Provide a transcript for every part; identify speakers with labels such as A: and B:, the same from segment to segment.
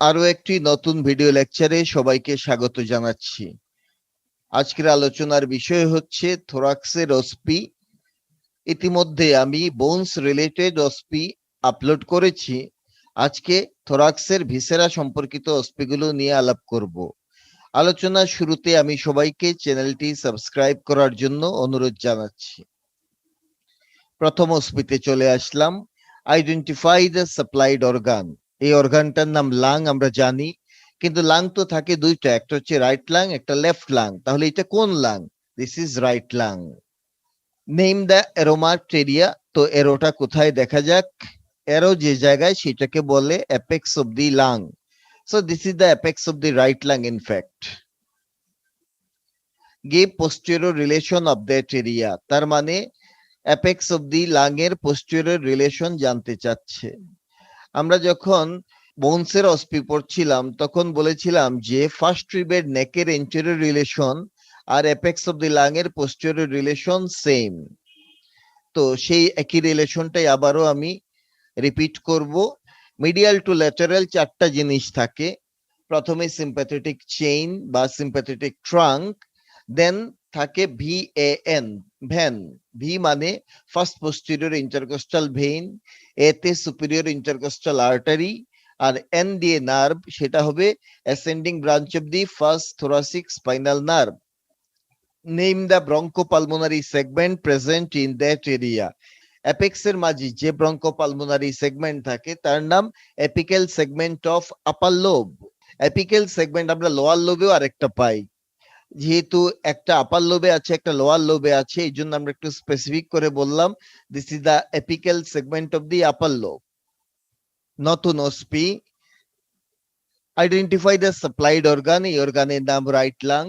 A: আরো একটি নতুন ভিডিও লেকচারে সবাইকে স্বাগত জানাচ্ছি। আজকের আলোচনার বিষয় হচ্ছে থোরাক্সের অস্পি। ইতিমধ্যে আমি বোনস রিলেটেড অস্পি আপলোড করেছি। আজকে থোরাক্সের ভিসেরা সম্পর্কিত অস্পিগুলো নিয়ে আলাপ করব। আলোচনার শুরুতে আমি সবাইকে চ্যানেলটি সাবস্ক্রাইব করার জন্য অনুরোধ জানাচ্ছি। প্রথম অস্পিতে চলে আসলাম। Identify the supplied organ. এই অর্গানটার নাম লাং আমরা জানি, কিন্তু লাং তো থাকে দুইটা, একটা হচ্ছে রাইট লাং, একটা লেফট লাং। তাহলে এটা কোন lung? This is right lung. Name the অ্যারোমাটেরিয়া। তো এরোটা কোথায় দেখা যাক। এরো যে জায়গায় সেটাকে বলে apex of the lung. So this is the apex of the right lung in fact. Give posterior relation of that area, তার মানে অ্যাপেক্স অফ দি লাং এর পোস্টেরিয়র রিলেশন জানতে চাচ্ছে। আমরা যখন বোনসের অস্পি পড়ছিলাম তখন বলেছিলাম যে ফার্স্ট রিবের নেকের এন্টেরিয়র রিলেশন আর অ্যাপেক্স অফ দি লাং এর পোস্টেরিয়র রিলেশন সেম। তো সেই একই রিলেশনটাই আবারও আমি রিপিট করব। মিডিয়াল টু ল্যাটারাল চারটা জিনিস থাকে। প্রথমে সিম্প্যাথেটিক চেইন বা সিম্প্যাথেটিক ট্রাঙ্ক, দেন থাকে ভিএএন, ভ্যান। ভি মানে ফার্স্ট পোস্টেরিয়র ইন্টারকোস্টাল ভেইন, এতে সুপিরিয়র ইন্টারকোস্টাল আর্টারি, আর এন দিয়ে নার্ভ, সেটা হবে ascending branch of the first thoracic spinal nerve. Name the bronchopulmonary segment present in that area. অ্যাপেক্সের মাঝে যে ব্রঙ্কোপালমোনারি সেগমেন্ট থাকে তার নাম apical segment of upper lobe. Apical segment আমরা লোয়ার লোবেও আরেকটা পাই। যেহেতু একটা আপার লোবে আছে একটা লোয়ার লোবে আছে, এই জন্য আমরা একটু স্পেসিফিক করে বললাম this is the apical segment of the upper lobe. নতুন OSPE. Identify the supplied organ. এই অর্গানের নাম right lung.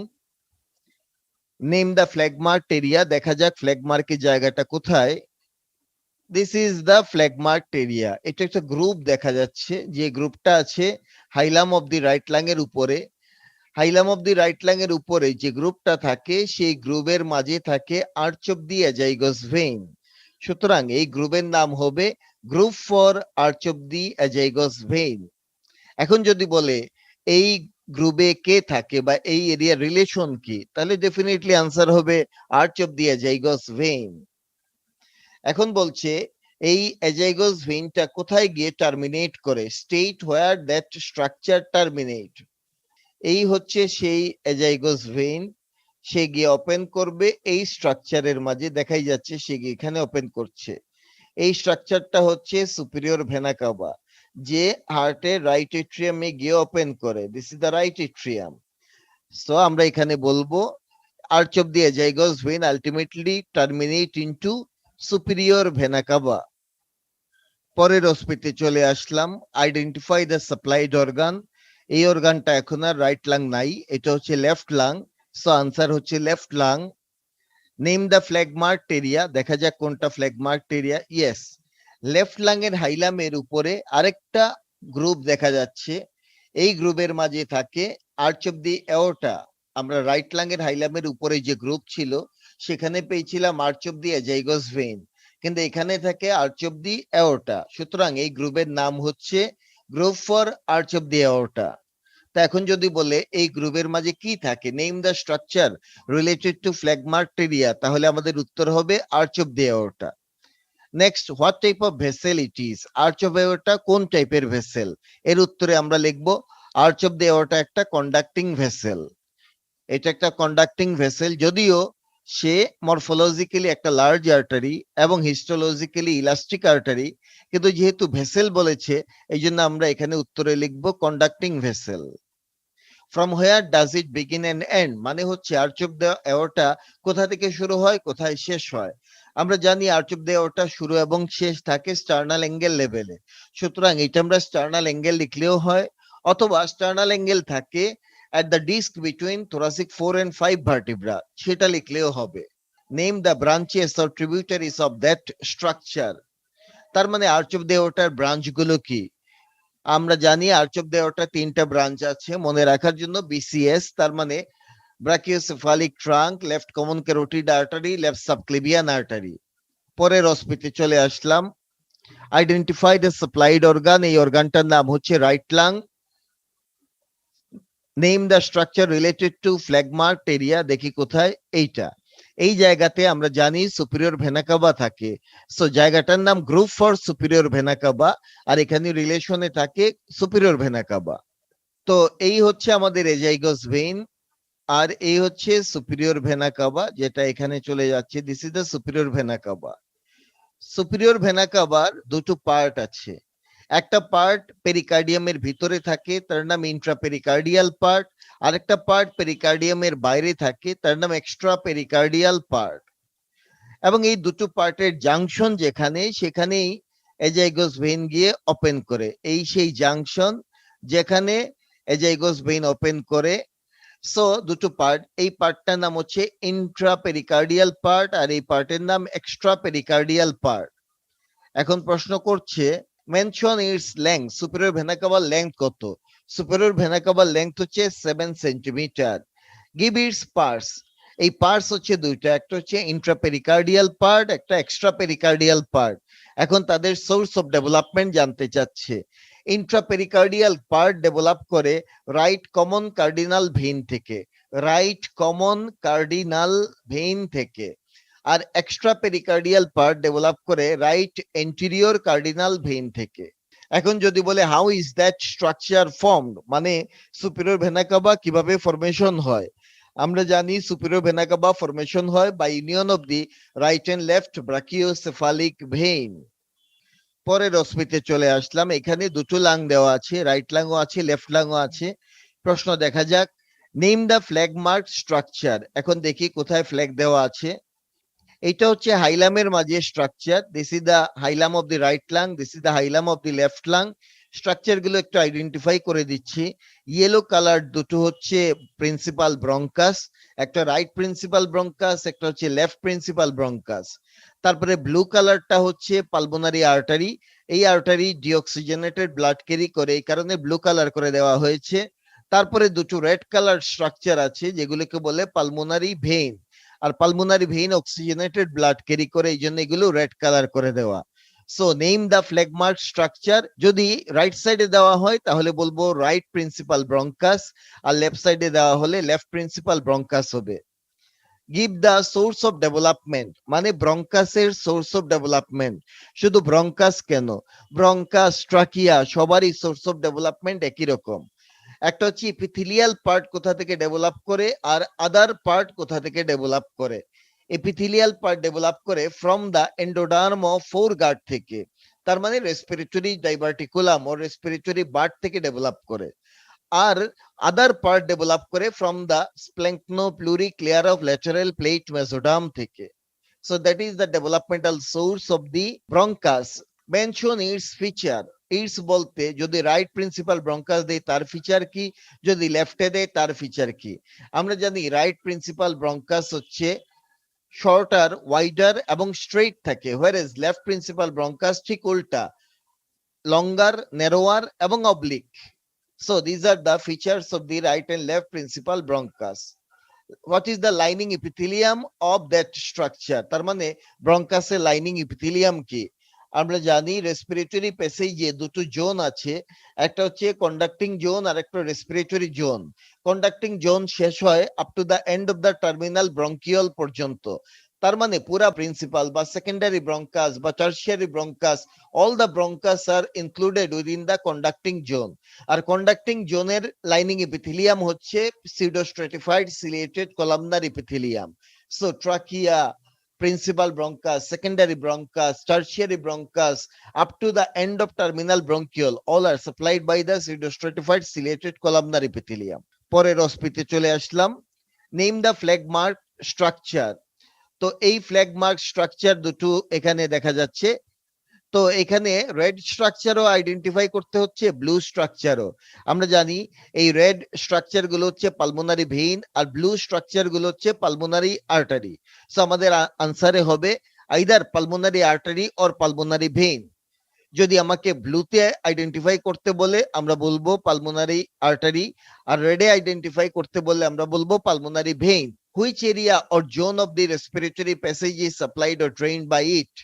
A: Name the flag mark area. দেখা যাক ফ্ল্যাগমার্কের জায়গাটা কোথায়। This is the flag mark area. এটা একটা গ্রুপ দেখা যাচ্ছে, যে গ্রুপটা আছে hilum of the right lung এর উপরে। Hilum of the right lung এর উপরে যে গ্রুপটা থাকে সেই গ্রুপের মাঝে থাকে arch of the azygos vein. সুতরাং এই গ্রুপের নাম হবে group for arch of the azygos vein. এখন যদি বলে এই গ্রুপে কে থাকে বা এই এরিয়ার রিলেশন কি, তাহলে ডেফিনেটলি আনসার হবে arch of the azygos vein. এখন বলছে এই অ্যাজাইগাস ভেইনটা কোথায় গিয়ে টার্মিনেট করে, state where that structure terminate. এই হচ্ছে সেই অ্যাজাইগাস ভেইন। সে গিয়ে ওপেন করবে এই স্ট্রাকচারের মাঝে, দেখাই যাচ্ছে সে গিয়ে এখানে ওপেন করছে। এই স্ট্রাকচারটা হচ্ছে সুপিরিয়র ভেনা কাভা, যে হার্টের রাইট এট্রিয়ামে গিয়ে ওপেন করে। This is the right atrium. So আমরা এখানে বলবো arch of the azygos vein ultimately terminate into superior vena cava. পরের অস্পিতে চলে আসলাম। Identify the supplied organ. এই অর্গানটা এখন আর রাইট লাং নাই, এটা হচ্ছে লেফট লাং। সো আনসার হচ্ছে left lung. Name the flag mark area. দেখা যাক কোনটা flag mark area. Yes, left lung এর হাইলামের উপরে আরেকটা গ্রুপ দেখা যাচ্ছে। এই গ্রুপের মাঝে থাকে আর্চ অফ দি এওর্টা। আমরা রাইট লাং এর হাইলামের উপরে যে গ্রুপ ছিল সেখানে পেয়েছিলাম arch of the azygos vein, কিন্তু এখানে থাকে আর্চ অফ দি এওর্টা। সুতরাং এই গ্রুপের নাম হচ্ছে group for arch of the aorta. তা এখন যদি বলে এই গ্রুপের মাঝে কি থাকে, name the structure related to flag mark area, তাহলে আমাদের উত্তর হবে arch of the aorta. Next, what type of vessel it is. Arch of aorta কোন টাইপের ভেসেল? এর উত্তরে আমরা লিখবো আর্চ অফ দি এওর্টা একটা কন্ডাক্টিং ভেসেল। এটা একটা কন্ডাক্টিং ভেসেল, যদিও সে মরফোলজিক্যালি একটা লার্জ আর্টারি এবং হিস্টোলজিক্যালি ইলাস্টিক আর্টারি, কিন্তু যেহেতু ভেসেল বলেছে এই জন্য আমরা এখানে উত্তরে লিখবো conducting vessel. From where does it begin and end, মানে হচ্ছে আর্চ অফ দ্য এওর্টা কোথা থেকে শুরু হয় কোথায় শেষ হয়। আমরা জানি আর্চ অফ দ্য এওর্টা শুরু এবং শেষ থাকে স্টার্নাল অ্যাঙ্গেল লেভেলে। সুতরাং এটা আমরা স্টার্নাল অ্যাঙ্গেল লিখলেও হয়, অথবা স্টার্নাল অ্যাঙ্গেল থাকে at the disc between thoracic 4 and 5 vertebra, সেটা লিখলেও হবে। Name the branches or tributaries of that structure. তার মানে আর্চ অফ দ্য এওর্টার ব্রাঞ্চ গুলো কি? আমরা জানি আর্চ অফ দ্য এওর্টার তিনটা ব্রাঞ্চ আছে, মনে রাখার জন্য বিসিএস, তার মানে brachiocephalic trunk, left common carotid artery, left subclavian artery. পরের অস্পিতে চলে আসলাম। Identify the supplied organ. এই অর্গানটার নাম হচ্ছে right lung. Name the structure related to flag mark area, দেখি কোথায়, এইটা। এই জায়গাতে আমরা জানি সুপিরিয়র ভেনা কাভা থাকে, সো জায়গাটার নাম group for superior vena cava, আর এখানে রিলেশনে থাকে সুপিরিয়র ভেনা কাভা। তো এই হচ্ছে আমাদের এজাইগোস ভেইন, আর এই হচ্ছে সুপিরিয়র ভেনা কাভা, যেটা এখানে চলে যাচ্ছে। This is the superior vena CAVA. Superior vena cover দুটো পার্ট আছে। একটা পার্ট পেরিকার্ডিয়ামের ভিতরে থাকে, তার নাম ইন্ট্রাপেরিকার্ডিয়াল পার্ট। আরেকটা পার্ট পেরিকার্ডিয়ামের বাইরে থাকে, তার নাম এক্সট্রা পেরিকার্ডিয়াল পার্ট। এবং এই দুটো পার্টের জাংশন যেখানে, সেখানেই এজাইগোস ভেইন গিয়ে ওপেন করে। এই সেই জাংশন যেখানে এজাইগোস ভেইন ওপেন করে। সো দুটো পার্ট, এই পার্টটার নাম হচ্ছে ইন্ট্রাপেরিকার্ডিয়াল পার্ট, আর এই পার্টের নাম এক্সট্রা পেরিকার্ডিয়াল পার্ট। এখন প্রশ্ন করছে mention it's length, superior vena cover length কত? সুপিরিয়র ভেনা কাভার লেংথ হচ্ছে 7 সেন্টিমিটার। গিভ ইটস পার্টস, এই পার্টস হচ্ছে দুইটা, একটা হচ্ছে ইন্ট্রাপেরিকার্ডিয়াল পার্ট, একটা এক্সট্রা পেরিকার্ডিয়াল পার্ট। এখন তাদের সোর্স অফ ডেভেলপমেন্ট জানতে চাচ্ছে। ইন্ট্রাপেরিকার্ডিয়াল পার্ট ডেভেলপ করে রাইট কমন কার্ডিনাল ভেইন থেকে, রাইট কমন কার্ডিনাল ভেইন থেকে। আর এক্সট্রা পেরিকার্ডিয়াল পার্ট ডেভেলপ করে রাইট এন্টেরিয়র কার্ডিনাল ভেইন থেকে। এখন যদি বলে how is that structure formed, মানে সুপিরিয়র ভেনা কাভা কিভাবে ফরমেশন হয়, আমরা জানি সুপিরিয়র ভেনা কাভা ফরমেশন হয় by union of the right and left brachiocephalic vein. পরের অস্মিতে চলে আসলাম, এখানে দুটো লাং দেওয়া আছে, রাইট লাংও আছে, লেফট লাংও আছে। প্রশ্ন দেখা যাক, name the flag mark structure. এখন দেখি কোথায় ফ্ল্যাগ দেওয়া আছে। এটা হচ্ছে হাইলামের মাঝে structure. This is the haulm of the right lung, this is the haulm of the left lung. Structure গুলো একটু আইডেন্টিফাই করে দিচ্ছি। ইয়েলো কালার দুটো হচ্ছে প্রিন্সিপাল ব্রঙ্কাস, একটা রাইট প্রিন্সিপাল ব্রঙ্কাস, একটা হচ্ছে লেফট প্রিন্সিপাল ব্রঙ্কাস। তারপরে ব্লু কালারটা হচ্ছে পালমোনারি আর্টারি, এই আর্টারি ডিঅক্সিজেনেটেড ব্লাড ক্যারি করে, এই কারণে ব্লু কালার করে দেওয়া হয়েছে। তারপরে দুটো রেড কালার স্ট্রাকচার আছে যেগুলোকে বলে পালমোনারি ভেইন, আর pulmonary vein oxygenated blood carry করে, এই জন্য এগুলো রেড কালার করে দেওয়া। So name the flag mark structure, যদি রাইট সাইডে দেওয়া হয় তাহলে বলবো রাইট প্রিন্সিপাল ব্রঙ্কাস, আর লেফট সাইডে দেওয়া হলে লেফট প্রিন্সিপাল ব্রঙ্কাস হবে। Give the source of development, মানে ব্রঙ্কাসের সোর্স অফ ডেভেলপমেন্ট। শুধু ব্রঙ্কাস কেন, ব্রঙ্কাস, ট্রাকিয়া সবারই সোর্স অফ ডেভেলপমেন্ট একই রকম। একটা হচ্ছে এপিথেলিয়াল পার্ট কোথা থেকে ডেভেলপ করে, আর আদার পার্ট কোথা থেকে ডেভেলপ করে। এপিথেলিয়াল পার্ট ডেভেলপ করে from the endoderm of foregut থেকে, তার মানে রেসপিরেটরি ডাইভার্টিকুলাম ও রেসপিরেটরি বার্ড থেকে ডেভেলপ করে। আর আদার পার্ট ডেভেলপ করে from the splanchnopleuric layer of lateral plate mesoderm থেকে। So that is the developmental source of the bronchus. Mention its feature, its বলতে যদি রাইট প্রিন্সিপাল ব্রঙ্কাস দেয় তার ফিচার কি, যদি লেফটে দেয় তার ফিচার কি। আমরা জানি রাইট প্রিন্সিপাল ব্রঙ্কাস হচ্ছে শর্টার, ওয়াইডার এবং স্ট্রেইট থাকে, whereas লেফট প্রিন্সিপাল ব্রঙ্কাস ঠিক উল্টা, লঙ্গার, ন্যারোয়ার এবং oblique. So these are the features of the right and left principal bronchus. What is the lining epithelium of that structure? তার মানে ব্রঙ্কাসের lining ইপিথেলিয়াম কি? আমরা জানি রেসপিরেটরি প্যাসেজে দুটো জোন আছে, একটা হচ্ছে কন্ডাক্টিং জোন আর একটা রেসপিরেটরি জোন। কন্ডাক্টিং জোন শেষ হয় up to the end of the terminal bronchiole পর্যন্ত। তার মানে পুরা প্রিন্সিপাল বা সেকেন্ডারি ব্রঙ্কাস বা tertiary bronchus, all the bronchus are included within the conducting zone. আর কন্ডাক্টিং জোনের লাইনিং এপিথেলিয়াম হচ্ছে pseudostratified ciliated columnar epithelium. So trachea, principal bronchus, secondary bronchus, tertiary bronchus, up to the end of terminal bronchiole, all are supplied by the pseudostratified ciliated columnar epithelium. পরের অস্পিতে চলে আসলাম, name the flag mark structure. তো এই flag mark structure দুটো এখানে দেখা যাচ্ছে। তো এখানে রেড স্ট্রাকচারও আইডেন্টিফাই করতে হচ্ছে, ব্লু স্ট্রাকচারও। আমরা জানি এই রেড স্ট্রাকচার গুলো হচ্ছে পালমোনারি ভেইন, আর ব্লু স্ট্রাকচার গুলো হচ্ছে পালমোনারি আর্টারি। সো আমাদের আনসারে হবে either pulmonary artery or pulmonary vein. যদি আমাকে ব্লুতে আইডেন্টিফাই করতে বলে আমরা বলবো পালমোনারি আর্টারি, আর রেডে আইডেন্টিফাই করতে বললে আমরা বলবো pulmonary vein. Which area or zone of the respiratory passage is supplied or drained by it?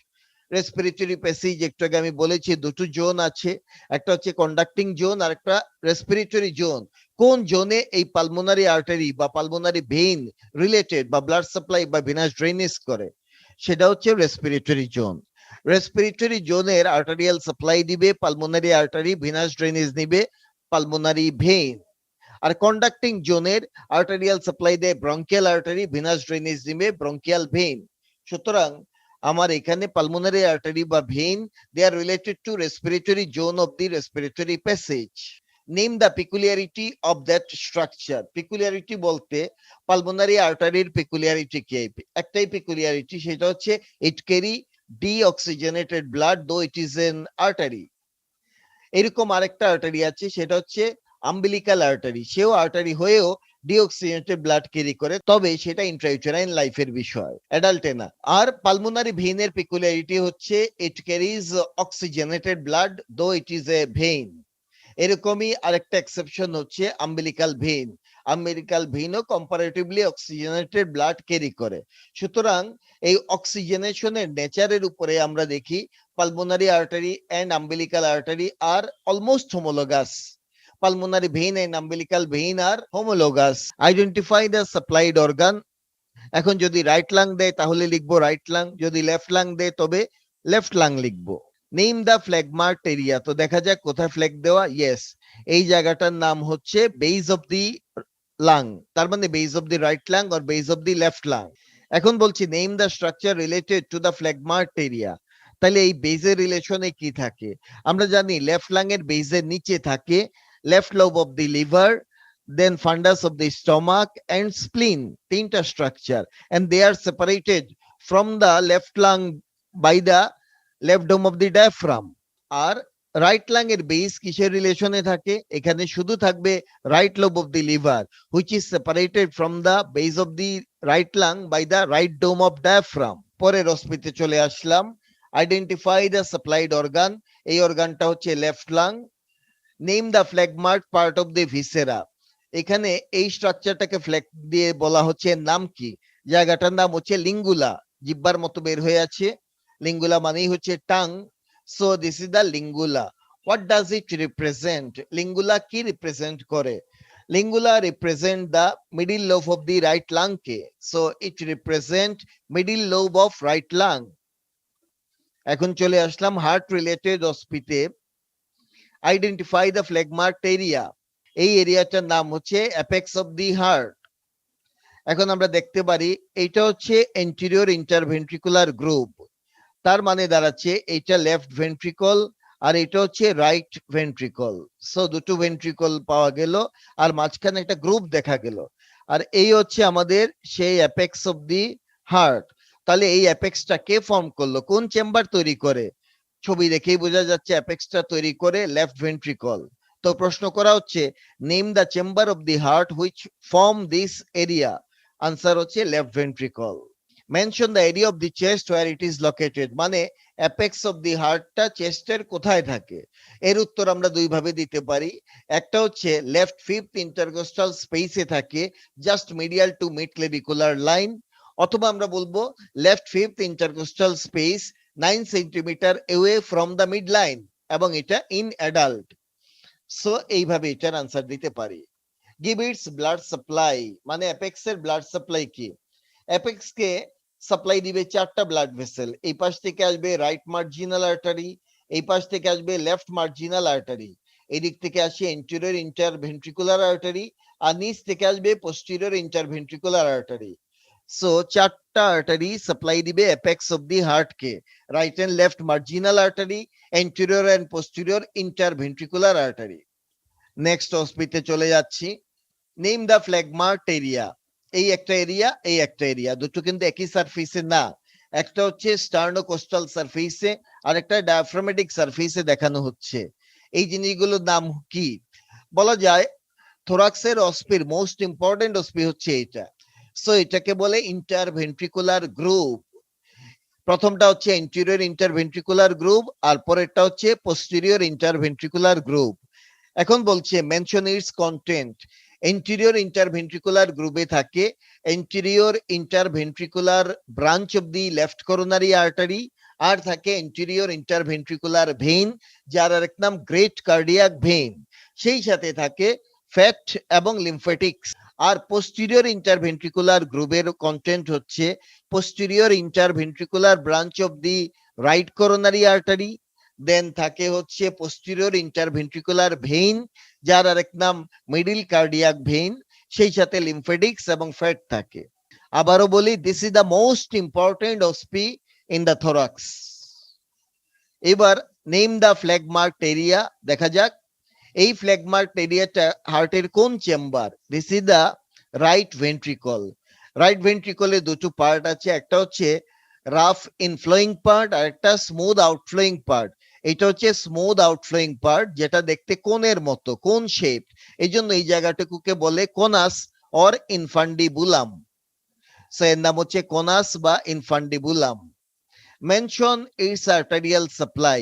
A: Respiratory passage একটু আগে আমি বলেছি দুটো জোন আছে, একটা হচ্ছে কন্ডাক্টিং জোন আর একটা রেসপিরেটরি জোন। কোন জোনে এই পালমোনারি আর্টারি বা পালমোনারি ভেইন রিলেটেড বা ব্লাড সাপ্লাই বা ভিনাস ড্রেনেজ করে, সেটা হচ্ছে রেসপিরেটরি জোন। রেসপিরেটরি জোনের আর্টারিয়াল সাপ্লাই দিবে পালমোনারি আর্টারি, ভিনাস ড্রেনেজ নিবে পালমোনারি ভেইন। আর কন্ডাক্টিং জোনের আর্টারিয়াল সাপ্লাই দেয় ব্রঙ্কিয়াল আর্টারি, ভিনাস ড্রেনেজ নিবে ব্রঙ্কিয়াল ভেইন। সুতরাং আমার এখানে পালমোনারি আর্টারি বা vein, they are related to respiratory zone of the respiratory passage. Name the peculiarity of that structure. পিকুলিয়ারিটি বলতে পালমোনারি আর্টারির পিকুলিয়ারিটি কি? একটাই পিকুলিয়ারিটি, সেটা হচ্ছে ইট ক্যারি ডিঅক্সিজেনেটেড ব্লাড দো ইট ইজ এন আর্টারি। এরকম আরেকটা আর্টারি আছে, সেটা হচ্ছে আম্বিলিকাল আর্টারি, সেও আর্টারি হয়েও ডিঅক্সিজেনেটেড ব্লাড ক্যারি করে, তবে সেটা ইন্ট্রাইউটেরাইন লাইফের বিষয়, অ্যাডাল্টে না। আর পালমোনারি ভেইনের পিকুলিয়ারিটি হচ্ছে ইট ক্যারিজ অক্সিজেনেটেড ব্লাড দো ইট ইজ এ ভেইন। এরকমই আরেকটা এক্সেপশন হচ্ছে আম্বিলিকাল ভেইন। আম্বিলিকাল ভেইনও কম্পারেটিভলি অক্সিজেনেটেড ব্লাড ক্যারি করে। সুতরাং এই অক্সিজেনেশনের নেচারের উপরে আমরা দেখি pulmonary artery and umbilical artery are almost homologous. Pulmonary vein and umbilical vein are homologous. Identify the supplied organ. এখন যদি রাইট লাং দেয় তাহলে লিখবো রাইট লাং, যদি লেফট লাং দেয় তবে লেফট লাং লিখবো। Name the flag marked area. তো দেখা যাক কোথায় ফ্ল্যাগ দেওয়া। ইয়েস, এই জায়গাটার নাম হচ্ছে বেজ অফ দি লাং, তার মানে base of the right lung or base of the left lung. এখন বলছি name the structure related to the flag marked area. তাহলে এই বেজের রিলেশনে কি থাকে? আমরা জানি লেফট লাং এর বেজের নিচে থাকে left lobe of the liver, then fundus of the stomach and spleen, তিনটা structure, and they are separated from the left lung by the left dome of the diaphragm. আর রাইট লাং এর base কিসের রিলেশনে থাকে? এখানে শুধু থাকবে right lobe of the liver, which is separated from the base of the right lung by the right dome of diaphragm. পরের অস্পিতে চলে আসলাম। Identify the supplied organ. এই অর্গানটা হচ্ছে left lung. Name the flag mark part of the viscera. এখানে এই স্ট্রাকচারটাকে flag দিয়ে বলা হচ্ছে, নাম কি? জায়গাটার নাম হচ্ছে লিঙ্গুলা, জিব্বার মতো বের হয়ে আছে। লিঙ্গুলা মানেই হচ্ছে tongue, so this is the lingula. What does it represent? Lingula কি রিপ্রেজেন্ট করে? Lingula represent the middle lobe of the right lung কে, so it represent middle lobe of right lung. এখন চলে আসলাম হার্ট রিলেটেড অস্পিতে। Identify the flag marked area. এই এরিয়াটার নাম হচ্ছে অ্যাপেক্স অফ দি হার্ট। এখন আমরা দেখতে পারি এইটা হচ্ছে এন্টেরিয়র ইন্টারভেন্ট্রিকুলার গ্রুপ, তার মানে দাঁড়াচ্ছে এইটা লেফট ভেন্ট্রিকল আর এটা হচ্ছে রাইট ভেন্ট্রিকল। সো দুটো ভেন্ট্রিকল পাওয়া গেল আর মাঝখানে একটা গ্রুপ দেখা গেল, আর এই হচ্ছে আমাদের সেই অ্যাপেক্স অফ দি হার্ট। তাহলে এই অ্যাপেক্সটা কে ফর্ম করলো? কোন চেম্বার তৈরি করে? ছবি দেখেই বোঝা যাচ্ছে অ্যাপেক্সটা তৈরি করে লেফট ভেন্ট্রিকল। তো প্রশ্ন করা হচ্ছে name the chamber of the heart which form this area. Answer হচ্ছে left ventricle. Mention the area of the chest where it is located. মানে অ্যাপেক্স অফ দি হার্টটা চেস্টের কোথায় থাকে? এর উত্তর আমরা দুই ভাবে দিতে পারি। একটা হচ্ছে লেফট ফিফথ ইন্টারকোস্টাল স্পেসে থাকে, just medial to mid clavicular line, অথবা আমরা বলবো left fifth intercostal space 9 centimetre away from the midline, এবং এটা ইন অ্যাডাল্ট। সো এইভাবে এটার আনসার দিতে পারি। Give it's blood supply. মানে অ্যাপেক্স এর ব্লাড সাপ্লাই কি? অ্যাপেক্স কে সাপ্লাই দিবে চারটা ব্লাড ভেসেল। এই পাশ থেকে আসবে রাইট মার্জিনাল আর্টারি, এই পাশ থেকে আসবে লেফট মার্জিনাল আর্টারি, এদিক থেকে আসে এন্টেরিয়র ইন্টারভেন্ট্রিকুলার আর্টারি, আর নিচ থেকে আসবে পোস্টেরিয়র ইন্টারভেন্ট্রিকুলার আর্টারি। সো চারটা আর্টারি সাপ্লাই দিবে অ্যাপেক্স অফ দি হার্ট কে, right and left marginal artery, anterior and posterior interventricular artery. Next অস্পিতে চলে যাচ্ছি। Name the flag marked area. এই একটা এরিয়া, এই একটা এরিয়া, দুটো কিন্তু একই সারফেসে না। একটা হচ্ছে স্টার্নোকোস্টাল সারফেসে আর একটা ডায়াফ্রামেটিক সারফেসে দেখানো হচ্ছে। এই জিনিসগুলোর নাম কি? বলা যায় থোরাক্সের অস্পির মোস্ট ইম্পর্টেন্ট অস্পি হচ্ছে এটা। সো এটাকে বলে ইন্টারভেন্ট্রিকুলার গ্রুপ। প্রথমটা হচ্ছে এন্টেরিয়র ইন্টারভেন্ট্রিকুলার গ্রুপ আর পরেরটা হচ্ছে পোস্টেরিয়র ইন্টারভেন্ট্রিকুলার গ্রুপ। এখন বলছে mention its content. Anterior interventricular গ্রুপে থাকে anterior interventricular branch of the left coronary artery, আর থাকে এন্টেরিয়র ইন্টারভেন্ট্রিকুলার ভেইন, যার আরেক নাম গ্রেট কার্ডিয়াক ভেইন। সেই সাথে থাকে ফ্যাট এবং লিম্ফেটিক্স। আর পোস্টেরিয়র ইন্টারভেন্ট্রিকুলার গ্রুপের কন্টেন্ট হচ্ছে posterior interventricular branch of the right coronary artery, then থাকে হচ্ছে পোস্টেরিয়র ইন্টারভেন্ট্রিকুলার ভেইন, যার আরেক নাম মিডল কার্ডিয়াক ভেইন, সেই সাথে লিম্ফেটিক্স এবং ফ্যাট থাকে। আবারও বলি, this is the most important OSPE in the thorax. এবার নেম দ্য ফ্ল্যাগমার্ক এরিয়া দেখা যাক। এই ফ্ল্যাগমার্ক এরিয়াটা হার্টের কোন চেম্বার? This is the right ventricle. Right ভেন্ট্রিকলে দুটো পার্ট আছে, একটা হচ্ছে রাফ ইনফ্লোয়িং পার্ট আর একটা স্মুথ আউটফ্লোয়িং পার্ট। এটা হচ্ছে স্মুথ আউটফ্লোয়িং পার্ট, যেটা দেখতে কোনের মতো, কোন শেপ, এই জন্য এই জায়গাটুকুকে বলে কোনাস অর ইনফান্ডিবুলাম। সো এর নাম হচ্ছে কোনাস বা infundibulum. Mention its arterial supply.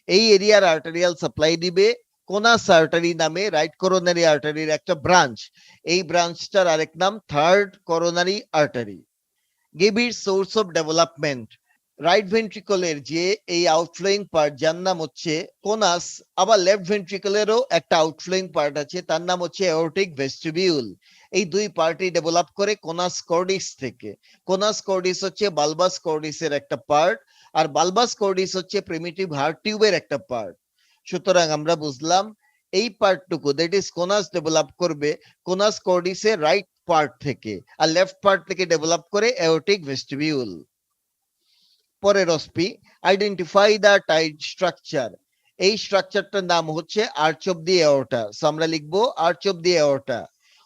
A: এই এরিয়ার আর্টারিয়াল সাপ্লাই দিবে কোনাস আর্টারি নামে, রাইট করোনারি আর্টারির একটা ব্রাঞ্চ। এই ব্রাঞ্চটার আরেক নাম third coronary artery. Give it source of development. Right ভেন্ট্রিকলের যে এই আউটফ্লোয়িং পার্ট, যার নাম হচ্ছে কোনাস, আবার লেফট ভেন্ট্রিকলেরও একটা আউটফ্লোয়িং পার্ট আছে, তার নাম হচ্ছে এওরটিক ভেস্টিবিউল। এই দুই পার্টই ডেভেলপ করে কোনাস কর্ডিস থেকে। কোনাস কর্ডিস হচ্ছে বালবাস কর্ডিসের একটা পার্ট, আর বালবাস কর্ডিস হচ্ছে প্রিমিটিভ হার্ট টিউবের একটা পার্ট। সুতরাং আমরা বুঝলাম এই পার্টটুকু, দ্যাট ইজ কোনাস, ডেভেলপ করবে কোনাস কর্ডিসের রাইট পার্ট থেকে, আর লেফট পার্ট থেকে ডেভেলপ করে এওরটিক ভেস্টিবিউল। পরের OSPE, identify the tight structure. এই স্ট্রাকচারটার নাম হচ্ছে arch of the aorta. So আমরা লিখবো arch of the aorta.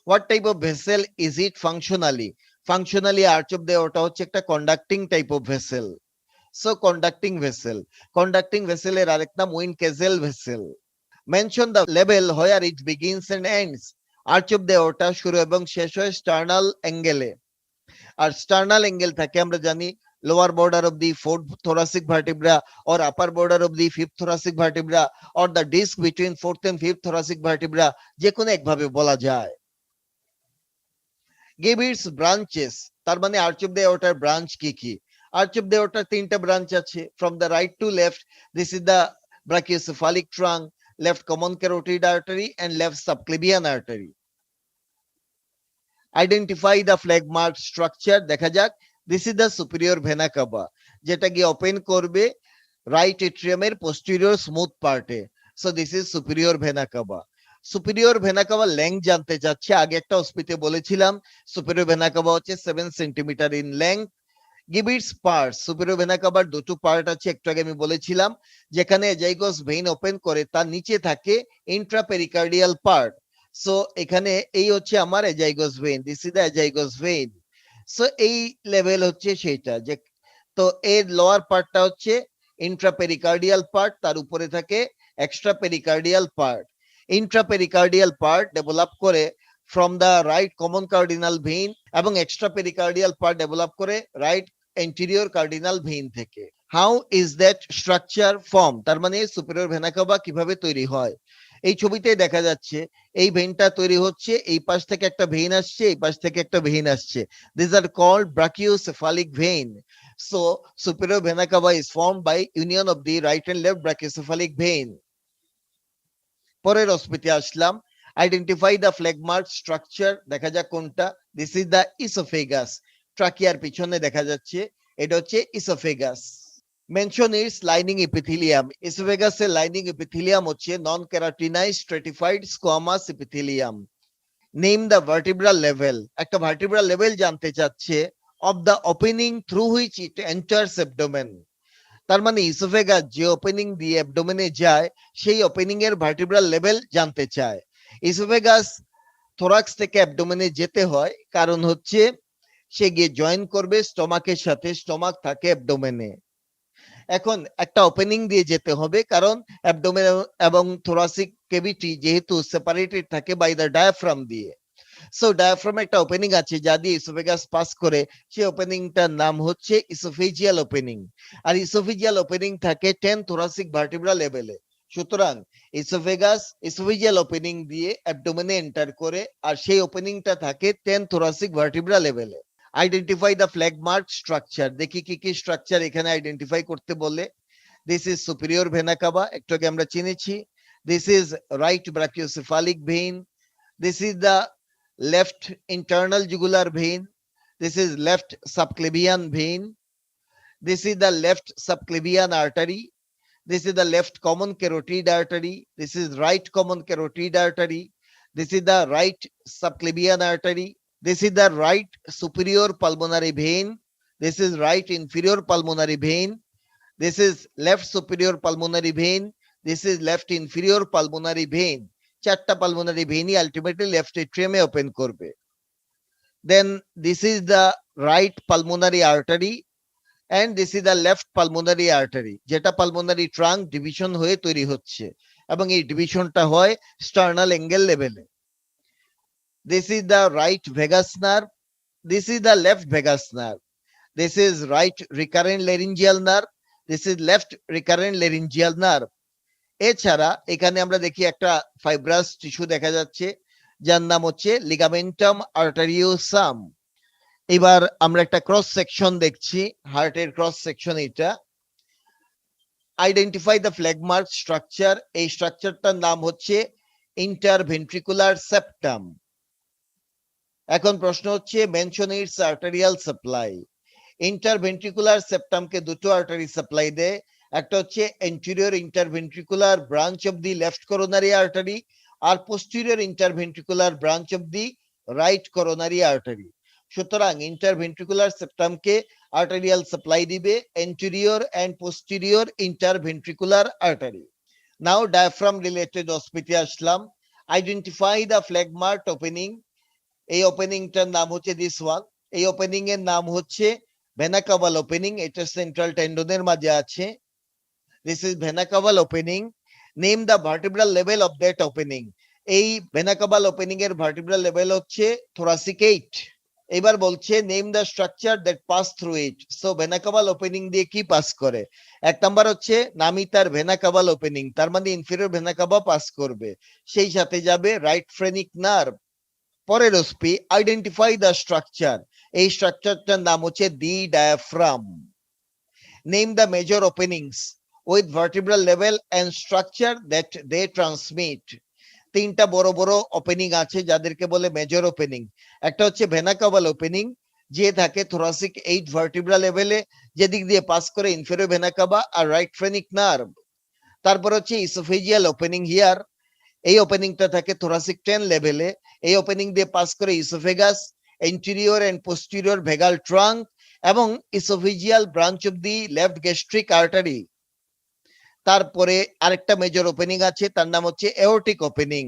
A: What type of vessel is it functionally? Functionally arch of the aorta হচ্ছে একটা conducting type of vessel. So conducting vessel. Conducting ভেসেলের আরেক নাম উইনকেজেল vessel. Mention the level where it begins and ends. Arch of the aorta শুরু এবং শেষ হয় sternal অ্যাঙ্গেলে। আর স্টার্নাল অ্যাঙ্গেল থাকে আমরা জানি lower border of the fourth thoracic vertebra or upper border of the fifth thoracic vertebra or the disc between fourth and fifth thoracic vertebra, যে কোনো একভাবে বলা যায়। give its branches, তার মানে আর্চ অফ দ্য এওরটার ব্রাঞ্চ কি কি? Arch of the এওরটার তিনটা ব্রাঞ্চ আছে, from the right to left. This is the brachiocephalic trunk, left common carotid artery and left subclavian artery. Identify the phlegmar structure দেখা যাক। This is the superior vena CAVA, যেটা গিয়ে open করবে right এট্রিয়ামের posterior smooth পার্টে। So this is superior vena CAVA. Superior vena CAVA length জানতে চাচ্ছে। আগে একটা হসপিতে বলেছিলাম সুপিরিয়র ভেনা কাভা হচ্ছে 7 centimetre in length. Give it's parts. Superior vena cover দুটো পার্ট আছে, একটু আগে আমি বলেছিলাম, যেখানে এজাইগোস ভেইন ওপেন করে তার নিচে থাকে ইন্ট্রাপেরিকার্ডিয়াল পার্ট। সো এখানে এই হচ্ছে আমার azygos vein, this is the azygos vein. So এই লেভেল হচ্ছে সেটা, যে তো এর লোয়ার পার্টটা হচ্ছে ইন্ট্রাপেরিকার্ডিয়াল পার্ট, তার উপরে থাকে extra pericardial part. Intrapericardial part develop করে from the right common cardinal vein, এবং এক্সট্রা পেরিকার্ডিয়াল পার্ট ডেভেলপ করে রাইট এন্টেরিয়র কার্ডিনাল ভেইন থেকে। How is that structure form? তার মানে সুপিরিয়র ভেনা কাভা কিভাবে তৈরি হয়? এই ছবিতে দেখা যাচ্ছে এই ভেইনটা তৈরি হচ্ছে, এই পাশ থেকে একটা ভেইন আসছে, এই পাশ থেকে একটা ভেইন আসছে। These are called brachiocephalic vein. So superior vena cava is formed by union of the right and left brachiocephalic vein. পরের অস্পিতে আসলাম, আইডেন্টিফাই দ্য ফ্লেগমার্ক স্ট্রাকচার দেখা যাক কোনটা। This is the oesophagus. ট্রাকিয়ার পিছনে দেখা যাচ্ছে, এটা হচ্ছে oesophagus. Mention its lining epithelium. ইসোফেগাসের লাইনিং এপিথেলিয়াম হচ্ছে non keratinise stratified squamous epithelium. Name the vertebral level. একটা ভার্টিব্রাল লেভেল জানতে চাচ্ছে, of the opening through which it enters abdomen. তার মানে ইসোফেগাস যে ওপেনিং দিয়ে অ্যাবডোমেনে যায়, সেই ওপেনিং এর ভার্টিব্রাল লেভেল জানতে চায়। ইসোফেগাস থোরাক্স থেকে অ্যাবডোমেনে যেতে হয়, কারণ হচ্ছে সে গিয়ে জয়েন করবে স্টমাকের সাথে, স্টমাক থাকে অ্যাবডোমেনে। এখন একটা ওপেনিং দিয়ে যেতে হবে, কারণ অ্যাবডোমেন এবং থোরাসিক কেভিটি যেহেতু সেপারেটেড থাকে বাই দ্য ডায়াফ্রাম দিয়ে। সো ডায়াফ্রাম একটা ওপেনিং আছে যা দিয়ে ইসোফেগাস পাস করে, সেই ওপেনিংটার নাম হচ্ছে ইসোফেজিয়াল ওপেনিং। আর ইসোফেজিয়াল ওপেনিং থাকে 10 থোরাসিক ভার্টিব্রা লেভেলে। সুতরাং ইসোফেগাস ইসোফেজিয়াল ওপেনিং দিয়ে অ্যাবডোমেনে এন্টার করে, আর সেই ওপেনিংটা থাকে 10 থোরাসিক ভার্টিব্রা লেভেলে। Identify the flag mark structure. দেখি কি কি স্ট্রাকচার এখানে আইডেন্টিফাই করতে বলে। This is superior vena cava, একটু আগে আমরা চিনেছি। This is right brachiocephalic vein, This is the left internal jugular vein. This is left subclavian vein. This is the left subclavian artery. This is the left common carotid artery. This is right common carotid artery. This is the right subclavian artery. This is the right superior pulmonary vein. This is right inferior pulmonary vein. This is left superior pulmonary vein. This is left inferior pulmonary vein. চারটা pulmonary vein ultimately left atrium open করবে. Then this is the right pulmonary artery. And this is the left pulmonary artery, যেটা pulmonary trunk division হয়ে তৈরি হচ্ছে এবং এই ডিভিশনটা হয় sternal angle লেভেলে. This is the right vagus nerve. This is the left vagus nerve. This is right recurrent laryngeal nerve. This is left recurrent laryngeal nerve. এছাড়া এখানে আমরা দেখি একটা ফাইব্রাস টিস্যু দেখা যাচ্ছে যার নাম হচ্ছে লিগামেন্টাম আর্টারিওসাম. এবার আমরা একটা ক্রস সেকশন দেখছি, হার্টের ক্রস সেকশন এটা. Identify the flag mark structure. এই স্ট্রাকচারটার নাম হচ্ছে ইন্টারভেন্ট্রিকুলার সেপ্টাম. এখন প্রশ্ন হচ্ছে mention its arterial supply. Interventricular সেপ্টামকে দুটো আর্টারি সাপ্লাই দেয়. একটা হচ্ছে anterior interventricular branch of the left coronary artery আর posterior interventricular branch of the right coronary artery. সুতরাং ইন্টারভেন্ট্রিকুলার সেপ্টামকে আর্টেরিয়াল সাপ্লাই দিবে anterior and posterior interventricular artery. Now diaphragm related hospital Aslam. Identify the phlegmart opening. এই ওপেনিংটার নাম হচ্ছে this one. এই opening এর নাম হচ্ছে vena caval opening. এটা সেন্ট্রাল টেন্ডনের মাঝে আছে. This is vena caval opening. Name the vertebral level of that opening. এই vena caval opening এর vertebral level হচ্ছে thoracic 8. এবার বলছে name the structure that pass through it. So vena caval opening দিয়ে কি পাস করে? এক নাম্বার হচ্ছে নামিতার ভেনা কাভাল ওপেনিং, তার মানে ইনফেরিয়র ভেনা কাভা পাস করবে, সেই সাথে যাবে রাইট ফ্রেনিক নার্ভ. পরের ওসপি আইডেন্টিফাই দ্য স্ট্রাকচার. এই স্ট্রাকচারটার নাম হচ্ছে the diaphragm. Name the major openings with vertebral level and structure that they transmit. তিনটা বড় বড় ওপেনিং আছে যাদেরকে বলে মেজর ওপেনিং. একটা হচ্ছে ভেনা কাভাল ওপেনিং, যে থাকে থোরাসিক 8 ভার্টিব্রা লেভেলে, যেদিক দিয়ে পাস করে ইনফেরিয়র ভেনা কাভা আর রাইট ফ্রেনিক নার্ভ. তারপর হচ্ছে ইসোফেজিয়াল ওপেনিং হিয়ার. এই ওপেনিংটা থাকে থোরাসিক 10 লেভেলে. এই ওপেনিং দিয়ে পাস করে oesophagus, anterior and posterior vagal trunk এবং oesophageal branch of the left gastric artery. তারপরে আরেকটা মেজর ওপেনিং আছে, তার নাম হচ্ছে এওর্টিক ওপেনিং.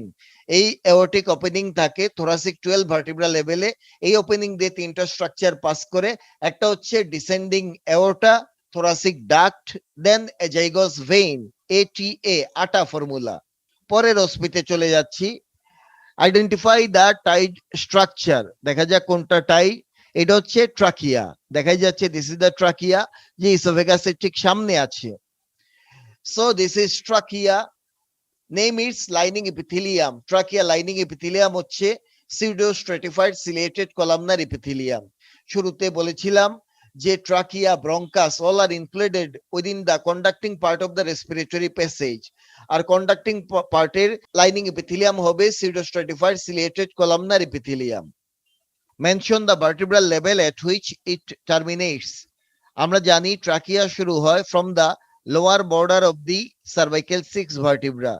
A: এই এওর্টিক ওপেনিং থাকে থোরাসিক 12 ভার্টিব্রা লেভেলে. এই ওপেনিং দিয়ে তিনটা স্ট্রাকচার পাস করে. একটা হচ্ছে descending aorta, thoracic duct, then azygos vein, ATA, আটা ফর্মুলা. পরের অস্পিতে চলে যাচ্ছি. Identify the tied structure. দেখা যাক কোনটা টাই. এটা হচ্ছে ট্রাকিয়া. দেখা যাচ্ছে দিস ইজ দ্য ট্রাকিয়া, যে ইসোফেগাসের ঠিক সামনে আছে. So this is trachea. Name its lining epithelium. Trachea lining epithelium হচ্ছে pseudo stratified ciliated columnar epithelium. শুরুতে বলেছিলাম যে trachea, bronchus all are included within the conducting part of the respiratory passage. R conducting পার্টের lining epithelium হবে pseudo stratified ciliated columnar epithelium. Mention the vertebral level at which it terminates. আমরা জানি trachea শুরু হয় from the lower border of the cervical 6 vertebra.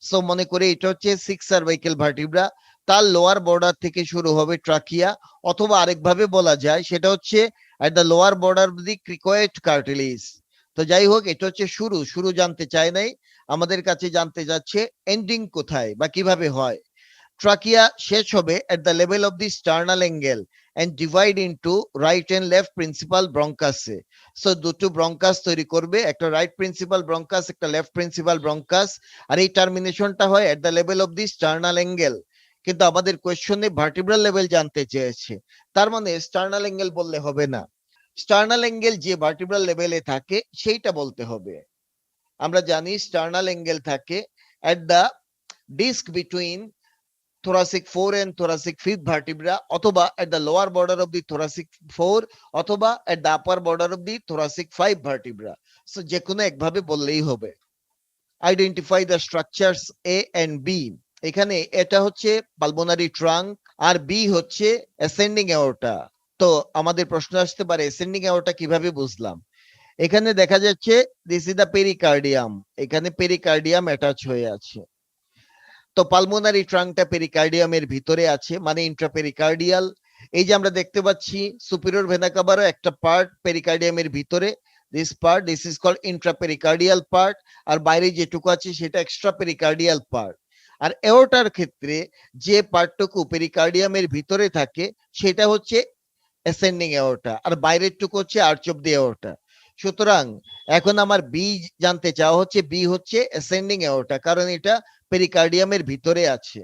A: So মনে করে এটা হচ্ছে 6 cervical vertebra, তার লোয়ার বর্ডার থেকে শুরু হবে ট্রাকিয়া, অথবা আরেকভাবে বলা যায় সেটা হচ্ছে at the lower border of the cricoid cartilage. তো যাই হোক, এটা হচ্ছে শুরু. শুরু জানতে চায় নাই, আমাদের কাছে জানতে যাচ্ছে এন্ডিং কোথায় বা কিভাবে হয়. ট্রাকিয়া শেষ হবে at the level of the sternal angle and divide into right and left principal bronchus. So দুটো ব্রঙ্কাস তৈরি করবে, একটা রাইট প্রিন্সিপাল ব্রঙ্কাস, একটা লেফট প্রিন্সিপাল ব্রঙ্কাস, আর এই টার্মিনেশনটা হয় at the level of the sternal angle. কিন্তু আমাদের কোয়েশ্চনে ভার্টিব্রাল লেভেল জানতে চেয়েছে, তার মানে স্টার্নাল অ্যাঙ্গেল বললে হবে না, স্টার্নাল অ্যাঙ্গেল যে ভার্টিব্রাল লেভেলে থাকে সেইটা বলতে হবে. আমরা জানি স্টার্নাল অ্যাঙ্গেল থাকে at the disc between thoracic 4 and thoracic 5th vertebra, অথবা at the lower border of the thoracic 4, অথবা at the upper border of the thoracic 5 vertebra. So যে কোনো একভাবে বললেই হবে. Identify the structures A and B. এখানে এটা হচ্ছে পালমোনারি ট্রাঙ্ক আর বি হচ্ছে অ্যাসেন্ডিং অ্যাওর্টা। তো আমাদের প্রশ্ন আসতে পারে অ্যাসেন্ডিং অ্যাওর্টা কিভাবে বুঝলাম? এখানে দেখা যাচ্ছে দিস ইজ দ্য পেরিকার্ডিয়াম, এখানে পেরিকার্ডিয়াম অ্যাটাচ হয়ে আছে। তো পালমোনারি ট্রাঙ্কটা পেরিকার্ডিয়ামের ভিতরে আছে, মানে ইন্ট্রাপেরিকার্ডিয়াল। এই যে আমরা দেখতে পাচ্ছি সুপিরিয়র ভেনা কাভারও একটা পার্ট পেরিকার্ডিয়ামের ভিতরে, দিস ইজ কল্ড ইন্ট্রাপেরিকার্ডিয়াল পার্ট। আর বাইরে যেটুকু আছে সেটা এক্সট্রা পেরিকার্ডিয়াল পার্ট। আর এওর্টার ক্ষেত্রে যে পার্টটুকু পেরিকার্ডিয়ামের ভিতরে থাকে সেটা হচ্ছে অ্যাসেন্ডিং এওর্টা, আর বাইরের টুকু হচ্ছে আর্চ অফ দি এওর্টা। সুতরাং এখন আমার বি জানতে চাওয়া হচ্ছে, বি হচ্ছে অ্যাসেন্ডিং এওর্টা, কারণ এটা পেরিকার্ডিয়ামের ভিতরে আছে।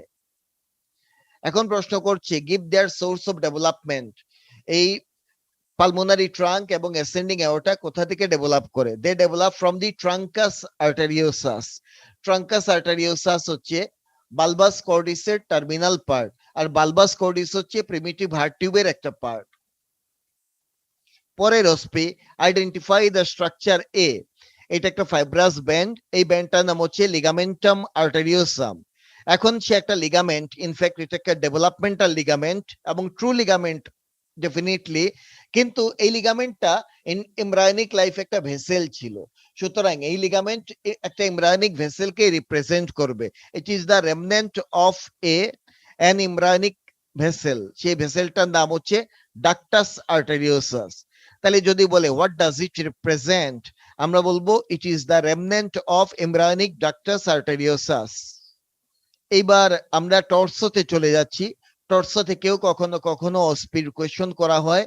A: এখন প্রশ্ন করছে give their source of development. এই পালমোনারি ট্রাঙ্ক এবং অ্যাসেন্ডিং এওর্টা কোথা থেকে ডেভেলপ করে? They develop from the truncus arteriosus. Truncus arteriosus হচ্ছে বালবাস কর্ডিসের টার্মিনাল পার্ট, আর বালবাস কর্ডিস হচ্ছে প্রিমিটিভ হার্ট টিউবের একটা পার্ট। পরের অস্পি আইডেন্টিফাই দ্য স্ট্রাকচার এ। এটা একটা ফাইব্রাস ব্যান্ড, এই ব্যান্ডটার নাম হচ্ছে লিগামেন্টাম আর্টেরিওসাম। এখন সে একটা লিগামেন্ট, ইনফ্যাক্ট এটা একটা ডেভেলপমেন্টাল লিগামেন্ট এবং ট্রু লিগামেন্ট ডেফিনেটলি, কিন্তু এই লিগামেন্টটা এমব্রায়োনিক লাইফ একটা ভেসেল ছিল। সুতরাং এই লিগামেন্ট একটা এমব্রায়োনিক ভেসেলকে রিপ্রেজেন্ট করবে। It is the remnant of an embryonic vessel. সেই ভেসেলটার নাম হচ্ছে ডাক্টাস আর্টেরিওসাস। তাহলে যদি বলে হোয়াট ডাজ ইট রিপ্রেজেন্ট, আমরা বলবো it is the remnant of embryonic ductus arteriosus. এইবার আমরা টর্সোতে চলে যাচ্ছি। টর্সো থেকেও কখনো কখনো অস্পির কোয়েশ্চন করা হয়,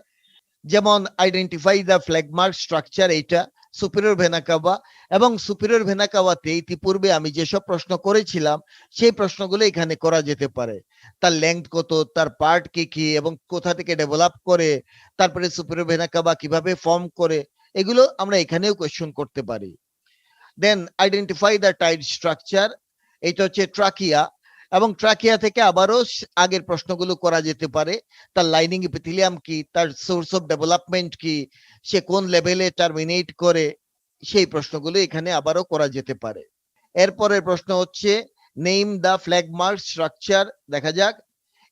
A: যেমন আইডেন্টিফাই দ্য ফ্ল্যাগমার্ক স্ট্রাকচার, এইটা সুপিরিয়র ভেনা কাভা। এবং সুপিরিয়র ভেনা কাভাতে ইতিপূর্বে আমি যেসব প্রশ্ন করেছিলাম সেই প্রশ্নগুলো এখানে করা যেতে পারে। তার লেংথ কত, তার পার্ট কি কি এবং কোথা থেকে ডেভেলপ করে, তারপরে সুপিরিয়র ভেনা কাভা কিভাবে ফর্ম করে, এগুলো আমরা এখানেও কোয়েশ্চন করতে পারি। Then identify the tight structure, এটা হচ্ছে ট্রাকিয়া, এবং ট্রাকিয়া থেকে আবারও আগের প্রশ্নগুলো করা যেতে পারে। তার লাইনিং এপিথেলিয়াম কি, তার সোর্স অফ ডেভেলপমেন্ট কি, সে কোন লেভেলে টার্মিনেট করে, সেই প্রশ্নগুলো এখানে আবারও করা যেতে পারে। এরপরের প্রশ্ন হচ্ছে নেম দ্য ফ্ল্যাগমার্ক স্ট্রাকচার। দেখা যাক,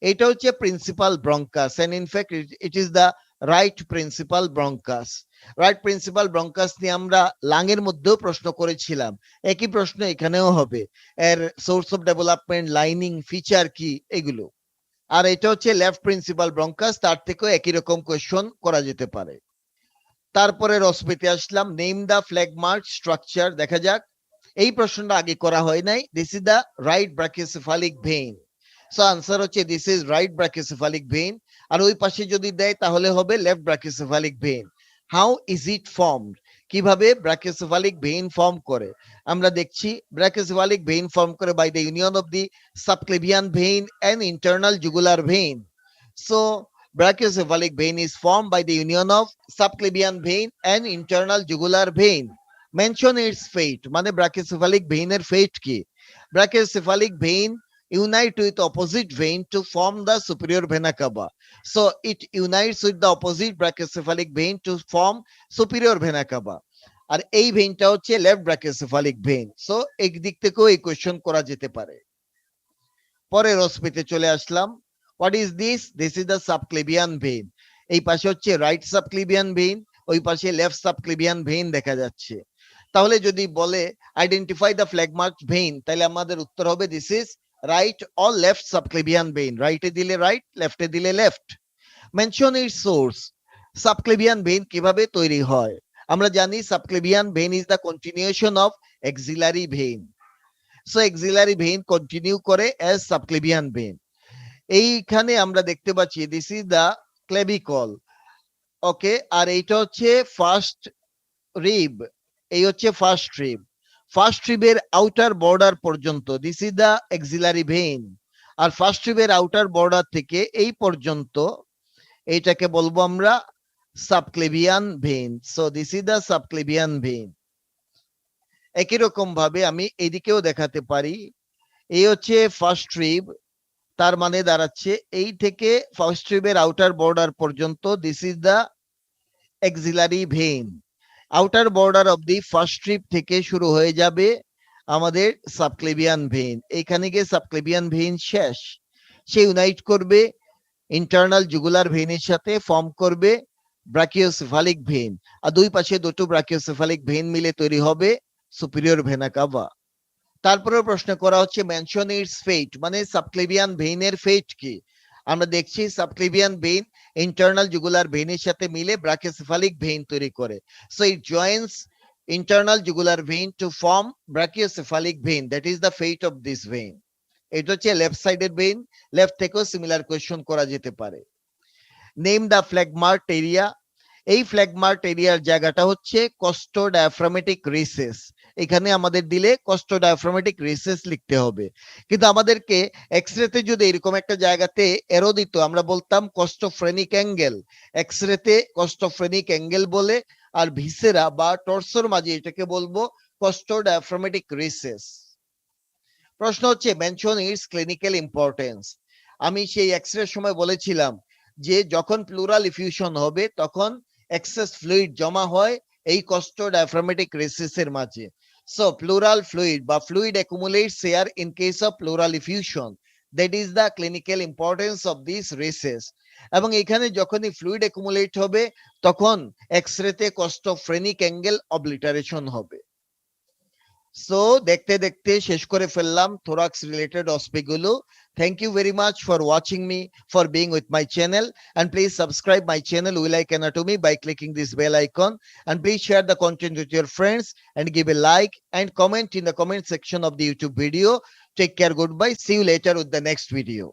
A: এটা হচ্ছে principal bronchus, and in fact it is the right principal bronchus. Right principal bronchus নিয়ে আমরা লাংয়ের মধ্যেও প্রশ্ন করেছিলাম, একই প্রশ্ন এখানেও হবে। এর source of development, lining, feature কি, এগুলো। আর এটা হচ্ছে লেফট প্রিন্সিপাল ব্রঙ্কাস, তার থেকেও একই রকম কোয়েশ্চন করা যেতে পারে। তারপরে রসপেতে আসলাম, নেম দ্য ফ্ল্যাগমার্ক স্ট্রাকচার। দেখা যাক, এই প্রশ্নটা আগে করা হয় নাই। This is the right brachiocephalic vein. So answer হচ্ছে this is right brachiocephalic vein. আর ওই পাশে যদি দেয় তাহলে হবে left brachiocephalic vein. How is it formed? কিভাবে ব্রাকিওসেফালিক ভেইন ফর্ম করে? আমরা দেখছি ব্রাকিওসেফালিক ভেইন ফর্ম করে by the union of the subclavian vein and internal jugular vein. So brachiocephalic vein is formed by the union of subclavian vein and internal jugular vein. Mention its fate, মানে brachiocephalic vein এর fate কি? Brachiocephalic vein unite with opposite vein to form the superior vena cava. So it unites with the opposite brachiocephalic vein to form superior vena cava. আর এই ভেইনটা হচ্ছে left brachiocephalic vein. So একদিক থেকেও এই question করা যেতে পারে। পরের অস্পিতে চলে আসলাম। What is this? This is the subclavian vein. এই পাশে হচ্ছে রাইট সাবক্লেভিয়ান ভেইন, ওই পাশে লেফট সাবক্লেভিয়ান ভেইন দেখা যাচ্ছে। তাহলে যদি বলে আইডেন্টিফাই দ্য ফ্ল্যাগমার্ক ভেইন, তাহলে আমাদের উত্তর হবে this is right or left subclavian vein. রাইটে দিলে রাইট, লেফটে দিলে left. Mention its source. Subclavian vein কিভাবে তৈরি হয়? আমরা জানি subclavian vein is the continuation of axillary vein. So axillary vein continue করে অ্যাজ সাবক্লেভিয়ান ভেইন। এইখানে আমরা দেখতে পাচ্ছি this is the clavicle. Okay, আর এইটা হচ্ছে ফার্স্ট রিব। এই হচ্ছে ফার্স্ট রিব। ফার্স্ট রিবের আউটার বর্ডার পর্যন্ত this is the axillary vein. R first রিবের আউটার বর্ডার থেকে এই পর্যন্ত এইটাকে বলবো আমরা subclavian vein. So this is the subclavian vein. একই রকম ভাবে আমি এদিকেও দেখাতে পারি। এই হচ্ছে ফার্স্ট রিব, তার মানে দাঁড়াচ্ছে এই থেকে ফার্স্ট রিবের আউটার বর্ডার পর্যন্ত this is the axillary vein. Outer border of the first rib থেকে শুরু হয়ে যাবে আমাদের সাবক্লেভিয়ান ভেইন, এইখানে গিয়ে সাবক্লেভিয়ান ভেইন শেষ, সে ইউনাইট করবে ইন্টারনাল জুগুলার ভেইনের সাথে, ফর্ম করবে ব্রাকিওসেফালিক ভেইন, আর দুই পাশে দুটো ব্রাকিওসেফালিক ভেইন মিলে তৈরি হবে সুপিরিয়র ভেনা কাভা। তারপরে প্রশ্ন করা হচ্ছে মেনশন ইটস ফেট, মানে সাবক্লেভিয়ান ভেইনের ফেট কি। আমরা দেখছি সাবক্লেভিয়ান ভেইন ইন্টারনাল জুগুলার ভেইনের সাথে মিলে ব্রাকিওসেফালিক ভেইন তৈরি করে, so it joins internal jugular vein to form brachiocephalic vein, that is the fate of this vein. এটা হচ্ছে লেফট সাইডের ভেইন, লেফট থেকেও সিমিলার কোয়েশ্চন করা যেতে পারে। নেম দ্য ফ্লেগমার্ক এরিয়া, এই ফ্লেগমার্ক এরিয়ার জায়গাটা হচ্ছে কস্টোডায়াফ্রামেটিক রিসেস, এখানে আমাদের দিলে কস্টোডায়াফ্রামেটিক রিসেস লিখতে হবে, কিন্তু আমাদেরকে এক্সরেতে যদি এরকম একটা জায়গাতে এরো দিত আমরা বলতাম কস্টোফ্রেনিক অ্যাঙ্গেল, এক্সরেতে কস্টোফ্রেনিক অ্যাঙ্গেল বলে, আর ভিসেরা বা টর্সোর মাঝে এটাকে বলবো কস্টোডায়াফ্রামেটিক রিসেস। প্রশ্ন হচ্ছে মেনশন ইটস ক্লিনিক্যাল ইম্পর্টেন্স। আমি সেই এক্সরে সময় বলেছিলাম যে যখন প্লুরাল ইফিউশন হবে তখন এক্সেস ফ্লুইড জমা হয় এই কস্টোডায়াফ্রামেটিক রিসেসের মাঝে, সো প্লুরাল ফ্লুইড বা fluid accumulates here in case of pleural effusion, that is the clinical importance of this recess. এবং এখানে যখনই ফ্লুইড অ্যাকুমুলেট হবে তখন এক্সরেতে কস্টোফ্রেনিক অ্যাঙ্গেল অবলিটারেশন হবে। সো দেখতে দেখতে শেষ করে ফেললাম থোরাক্স রিলেটেড অস্পি গুলো। Thank you very much for watching me, for being with my channel, and please subscribe my channel We Like Anatomy by clicking this bell icon, and please share the content with your friends and give a like and comment in the comment section of the YouTube video. Take care, goodbye, see you later with the next video.